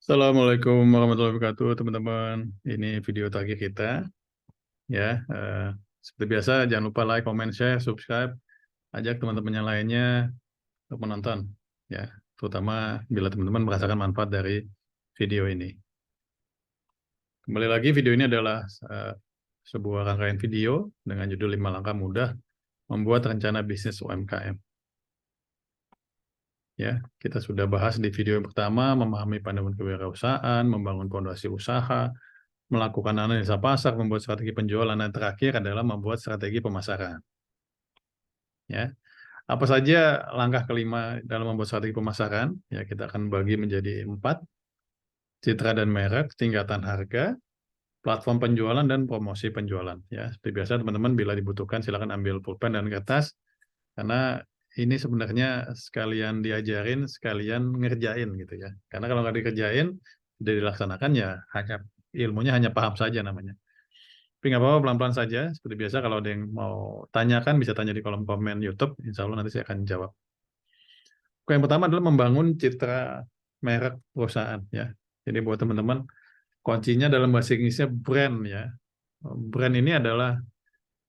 Assalamualaikum warahmatullahi wabarakatuh, teman-teman. Ini video terakhir kita, ya. Seperti biasa, jangan lupa like, comment, share, subscribe. Ajak teman-teman yang lainnya untuk menonton, ya. Terutama bila teman-teman merasakan manfaat dari video ini. Kembali lagi, video ini adalah sebuah rangkaian video dengan judul 5 langkah mudah membuat rencana bisnis UMKM. Ya, kita sudah bahas di video yang pertama, memahami pandangan kewirausahaan, membangun fondasi usaha, melakukan analisa pasar, membuat strategi penjualan, dan terakhir adalah membuat strategi pemasaran. Ya, apa saja langkah kelima dalam membuat strategi pemasaran? Ya, kita akan bagi menjadi 4: citra dan merek, tingkatan harga, platform penjualan, dan promosi penjualan. Ya, seperti biasa teman-teman bila dibutuhkan silakan ambil pulpen dan kertas karena ini sebenarnya sekalian diajarin, sekalian ngerjain gitu ya. Karena kalau nggak dikerjain, tidak dilaksanakan ya hanya ilmunya hanya paham saja namanya. Tapi nggak apa-apa, pelan-pelan saja. Seperti biasa kalau ada yang mau tanyakan, bisa tanya di kolom komen YouTube. Insya Allah nanti saya akan jawab. Oke, yang pertama adalah membangun citra merek perusahaan. Ya. Jadi buat teman-teman, kuncinya dalam bahasa Inggrisnya brand. Ya. Brand ini adalah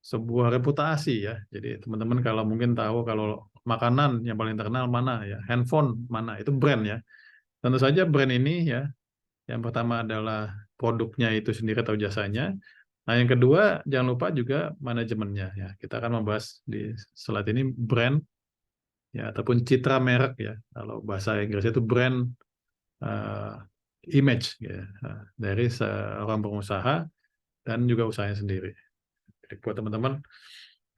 sebuah reputasi. Ya. Jadi teman-teman kalau mungkin tahu kalau makanan yang paling terkenal mana, ya, handphone mana, itu brand. Ya. Tentu saja brand ini ya, yang pertama adalah produknya itu sendiri atau jasanya. Nah, yang kedua, jangan lupa juga manajemennya. Ya, kita akan membahas di slide ini brand, ya, ataupun citra merek ya. Kalau bahasa Inggrisnya itu brand image ya, dari seorang pengusaha dan juga usahanya sendiri. Jadi buat teman-teman,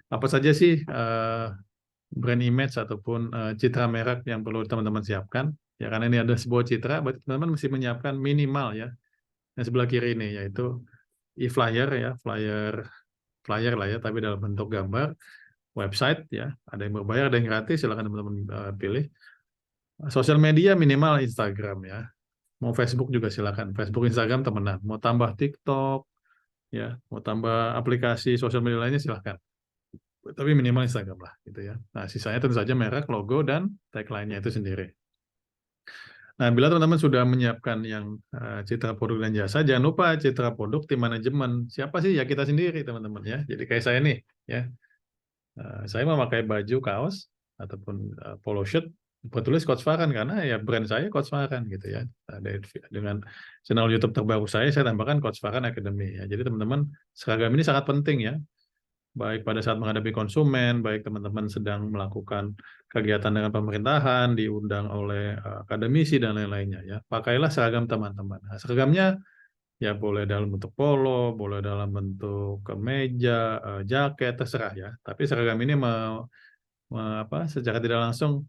apa saja sih brand image ataupun citra merek yang perlu teman-teman siapkan? Ya, karena ini ada sebuah citra, berarti teman-teman mesti menyiapkan minimal ya. Yang sebelah kiri ini yaitu e-flyer ya, flyer lah ya, tapi dalam bentuk gambar, website ya, ada yang berbayar, ada yang gratis, silakan teman-teman pilih. Sosial media minimal Instagram ya, mau Facebook juga silakan, Facebook, Instagram temenan. Mau tambah TikTok ya, mau tambah aplikasi sosial media lainnya silakan. Tapi minimal Instagram lah gitu ya. Nah, sisanya tentu saja merek, logo, dan tagline-nya itu sendiri. Nah, bila teman-teman sudah menyiapkan yang citra produk dan jasa, jangan lupa citra produk tim manajemen. Siapa sih? Ya kita sendiri, teman-teman ya. Jadi kayak saya nih, ya. Saya memakai baju kaos ataupun polo shirt bertulis Coach Farhan karena ya brand saya Coach Farhan gitu ya. Dengan channel YouTube terbaru saya tambahkan Coach Farhan Academy ya. Jadi teman-teman, seragam ini sangat penting ya. Baik pada saat menghadapi konsumen, baik teman-teman sedang melakukan kegiatan dengan pemerintahan, diundang oleh akademisi dan lain-lainnya ya. Pakailah seragam teman-teman. Nah, seragamnya ya boleh dalam bentuk polo, boleh dalam bentuk kemeja, jaket, terserah ya. Tapi seragam ini secara tidak langsung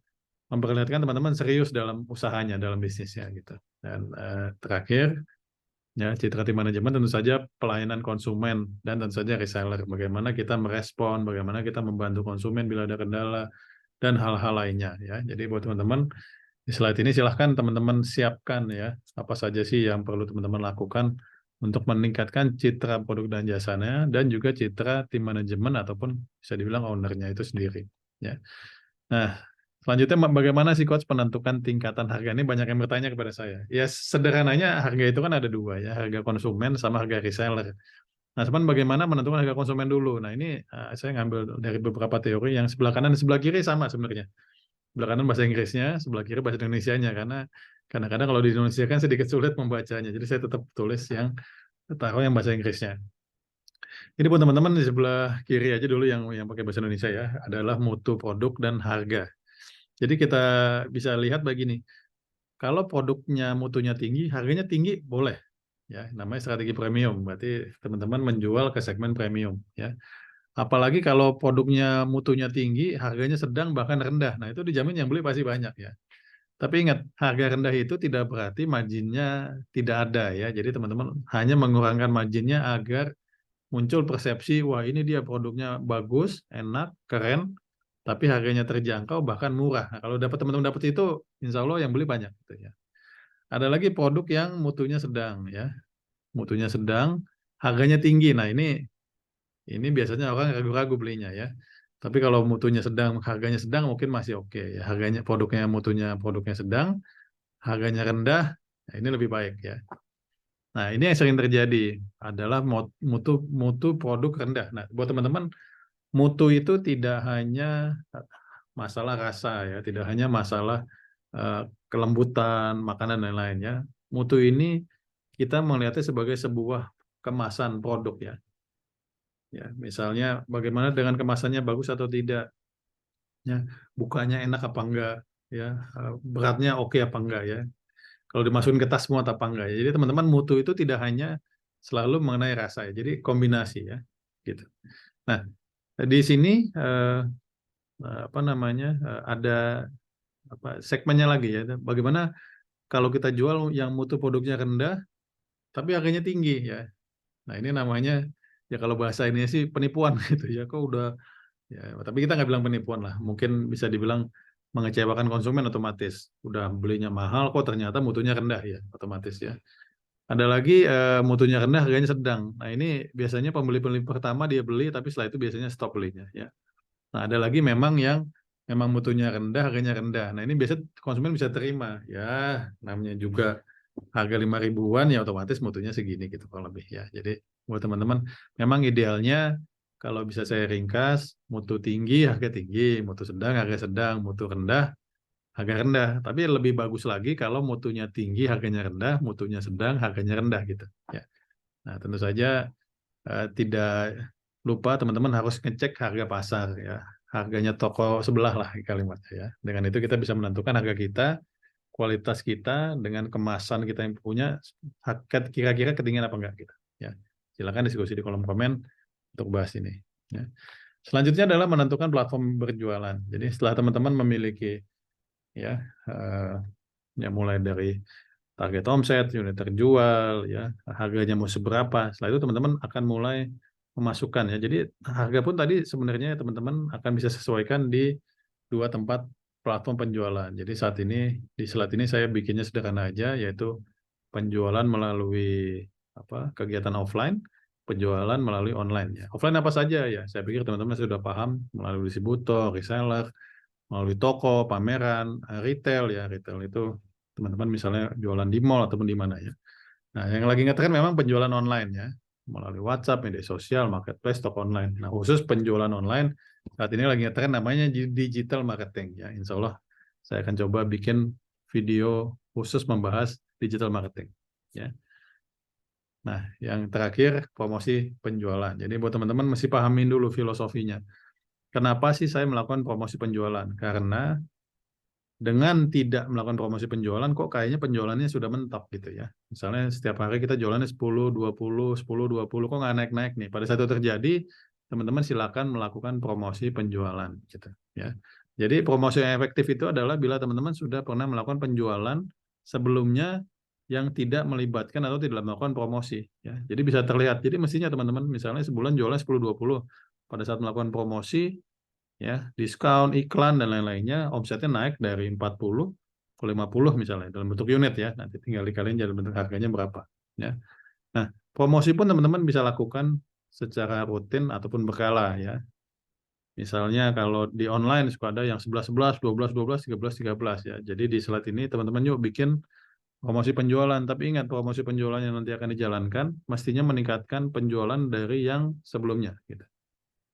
memperlihatkan teman-teman serius dalam usahanya, dalam bisnisnya gitu. Dan terakhir, ya citra tim manajemen tentu saja pelayanan konsumen dan tentu saja reseller. Bagaimana kita merespon, bagaimana kita membantu konsumen bila ada kendala dan hal-hal lainnya ya. Jadi buat teman-teman di slide ini silahkan teman-teman siapkan ya apa saja sih yang perlu teman-teman lakukan untuk meningkatkan citra produk dan jasanya dan juga citra tim manajemen ataupun bisa dibilang ownernya itu sendiri ya. Nah, selanjutnya bagaimana sih coach menentukan tingkatan harga? Ini banyak yang bertanya kepada saya. Ya sederhananya harga itu kan ada dua ya, harga konsumen sama harga reseller. Nah, cuman bagaimana menentukan harga konsumen dulu? Nah, ini saya ngambil dari beberapa teori yang sebelah kanan dan sebelah kiri sama sebenarnya. Sebelah kanan bahasa Inggrisnya, sebelah kiri bahasa Indonesianya karena kadang-kadang kalau di Indonesia kan sedikit sulit membacanya. Jadi saya tetap tulis yang taruh yang bahasa Inggrisnya. Jadi buat teman-teman di sebelah kiri aja dulu yang pakai bahasa Indonesia ya, adalah mutu produk dan harga. Jadi kita bisa lihat begini, kalau produknya mutunya tinggi, harganya tinggi boleh, ya namanya strategi premium. Berarti teman-teman menjual ke segmen premium, ya. Apalagi kalau produknya mutunya tinggi, harganya sedang bahkan rendah. Nah itu dijamin yang beli pasti banyak ya. Tapi ingat, harga rendah itu tidak berarti marginnya tidak ada ya. Jadi teman-teman hanya mengurangkan marginnya agar muncul persepsi, wah ini dia produknya bagus, enak, keren, tapi harganya terjangkau bahkan murah. Nah, kalau teman-teman dapat itu, insya Allah yang beli banyak. Gitu ya. Ada lagi produk yang mutunya sedang ya, mutunya sedang, harganya tinggi. Nah ini biasanya orang ragu-ragu belinya ya. Tapi kalau mutunya sedang, harganya sedang mungkin masih oke ya. Harganya produknya mutunya produknya sedang, harganya rendah, Nah, ini lebih baik ya. Nah, ini yang sering terjadi adalah mutu produk rendah. Nah, buat teman-teman, mutu itu tidak hanya masalah rasa ya, tidak hanya masalah kelembutan makanan dan lainnya. Mutu ini kita melihatnya sebagai sebuah kemasan produk ya. Ya, misalnya bagaimana dengan kemasannya bagus atau tidak, ya, bukanya enak apa enggak, ya, beratnya oke apa enggak ya. Kalau dimasukin ke tas muat apa enggak ya. Jadi teman-teman, mutu itu tidak hanya selalu mengenai rasa ya. Jadi kombinasi ya, gitu. Nah, di sini apa namanya, ada apa segmennya lagi ya. Bagaimana kalau kita jual yang mutu produknya rendah tapi harganya tinggi ya. Nah, ini namanya ya kalau bahasa ini sih penipuan gitu ya. Kok udah ya, tapi kita nggak bilang penipuan lah. Mungkin bisa dibilang mengecewakan konsumen otomatis. Udah belinya mahal kok ternyata mutunya rendah ya, otomatis ya. Ada lagi mutunya rendah, harganya sedang. Nah, ini biasanya pembeli-pembeli pertama dia beli, tapi setelah itu biasanya stop belinya ya. Nah, ada lagi memang yang memang mutunya rendah, harganya rendah. Nah, ini biasa konsumen bisa terima. Ya, namanya juga harga 5 ribuan ya otomatis mutunya segini gitu kalau lebih ya. Jadi buat teman-teman, memang idealnya kalau bisa saya ringkas, mutu tinggi, harga tinggi, mutu sedang, harga sedang, mutu rendah, harga rendah. Tapi lebih bagus lagi kalau mutunya tinggi, harganya rendah, mutunya sedang, harganya rendah gitu ya. Nah, tentu saja tidak lupa teman-teman harus ngecek harga pasar ya, harganya toko sebelah lah kalimatnya ya. Dengan itu kita bisa menentukan harga kita, kualitas kita dengan kemasan kita yang punya, kira-kira ketinggian apa enggak gitu ya. Silakan diskusi di kolom komen untuk bahas ini ya. Selanjutnya adalah menentukan platform berjualan. Jadi setelah teman-teman memiliki ya ya mulai dari target omset, unit terjual, ya harganya mau seberapa. Setelah itu teman-teman akan mulai memasukkan ya. Jadi harga pun tadi sebenarnya teman-teman akan bisa sesuaikan di dua tempat platform penjualan. Jadi saat ini di slide ini saya bikinnya sederhana aja, yaitu penjualan melalui kegiatan offline, penjualan melalui online ya. Offline apa saja ya? Saya pikir teman-teman sudah paham, melalui distributor, reseller, melalui toko, pameran, retail ya. Retail itu teman-teman misalnya jualan di mall ataupun di mana ya. Nah, yang lagi ngetren memang penjualan online ya, melalui WhatsApp, media sosial, marketplace, toko online. Nah, khusus penjualan online saat ini lagi ngetren namanya digital marketing ya. Insya Allah saya akan coba bikin video khusus membahas digital marketing ya. Nah, yang terakhir promosi penjualan. Jadi buat teman-teman mesti pahamin dulu filosofinya. Kenapa sih saya melakukan promosi penjualan? Karena dengan tidak melakukan promosi penjualan, kok kayaknya penjualannya sudah mentok gitu ya. Misalnya setiap hari kita jualannya 10, 20, 10, 20, kok nggak naik-naik nih. Pada saat itu terjadi, teman-teman silakan melakukan promosi penjualan gitu ya. Jadi promosi yang efektif itu adalah bila teman-teman sudah pernah melakukan penjualan sebelumnya yang tidak melibatkan atau tidak melakukan promosi ya. Jadi bisa terlihat. Jadi mestinya teman-teman misalnya sebulan jualnya 10, 20, pada saat melakukan promosi ya, diskon, iklan dan lain-lainnya, omsetnya naik dari 40 ke 50 misalnya dalam bentuk unit ya. Nanti tinggal dikaliin dalam bentuk harganya berapa ya. Nah, promosi pun teman-teman bisa lakukan secara rutin ataupun berkala ya. Misalnya kalau di online suka ada yang 11, 11, 12, 12, 13, 13 ya. Jadi di slide ini teman-teman yuk bikin promosi penjualan, tapi ingat promosi penjualan yang nanti akan dijalankan mestinya meningkatkan penjualan dari yang sebelumnya gitu.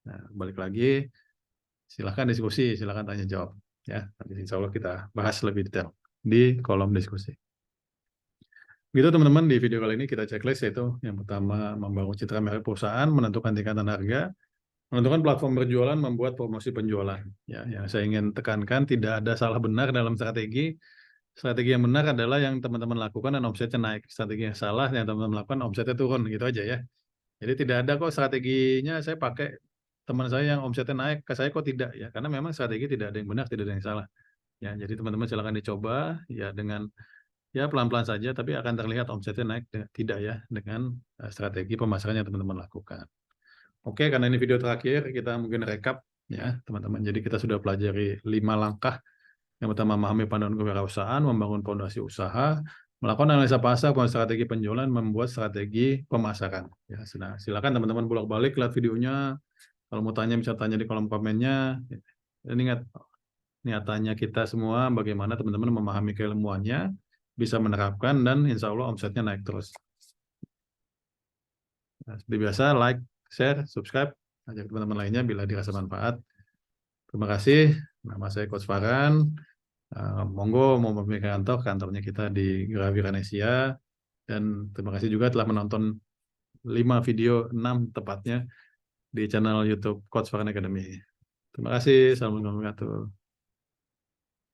Nah, balik lagi, silahkan diskusi, silahkan tanya jawab ya. Nanti insya Allah kita bahas lebih detail di kolom diskusi. Gitu teman-teman, di video kali ini kita checklist, yaitu yang pertama membangun citra merek perusahaan, menentukan tingkatan harga, menentukan platform berjualan, membuat promosi penjualan. Ya, yang saya ingin tekankan tidak ada salah benar dalam strategi. Strategi yang benar adalah yang teman-teman lakukan dan omsetnya naik. Strategi yang salah yang teman-teman lakukan omsetnya turun, gitu aja ya. Jadi tidak ada kok strateginya saya pakai teman saya yang omsetnya naik, ke saya kok tidak ya. Karena memang strategi tidak ada yang benar, tidak ada yang salah. Ya, jadi teman-teman silakan dicoba ya dengan ya pelan-pelan saja, tapi akan terlihat omsetnya naik tidak ya dengan strategi pemasaran yang teman-teman lakukan. Oke, karena ini video terakhir, kita mungkin rekap ya teman-teman. Jadi kita sudah pelajari 5 langkah. Yang pertama, memahami pandangan kewirausahaan, membangun fondasi usaha, melakukan analisa pasar, membuat strategi penjualan, membuat strategi pemasaran. Ya, silakan teman-teman bolak-balik lihat videonya. Kalau mau tanya bisa tanya di kolom komennya. Dan ingat, niatannya kita semua bagaimana teman-teman memahami keilmuannya, bisa menerapkan dan insya Allah omsetnya naik terus. Nah, seperti biasa, like, share, subscribe, ajak teman-teman lainnya bila dirasa manfaat. Terima kasih. Nama saya Coach Farhan. Monggo mau mampir ke kantornya kita di Graviranesia. Dan terima kasih juga telah menonton 5 video, 6 tepatnya, di channel YouTube Coach Farhan Academy. Terima kasih. Assalamualaikum warahmatullahi wabarakatuh.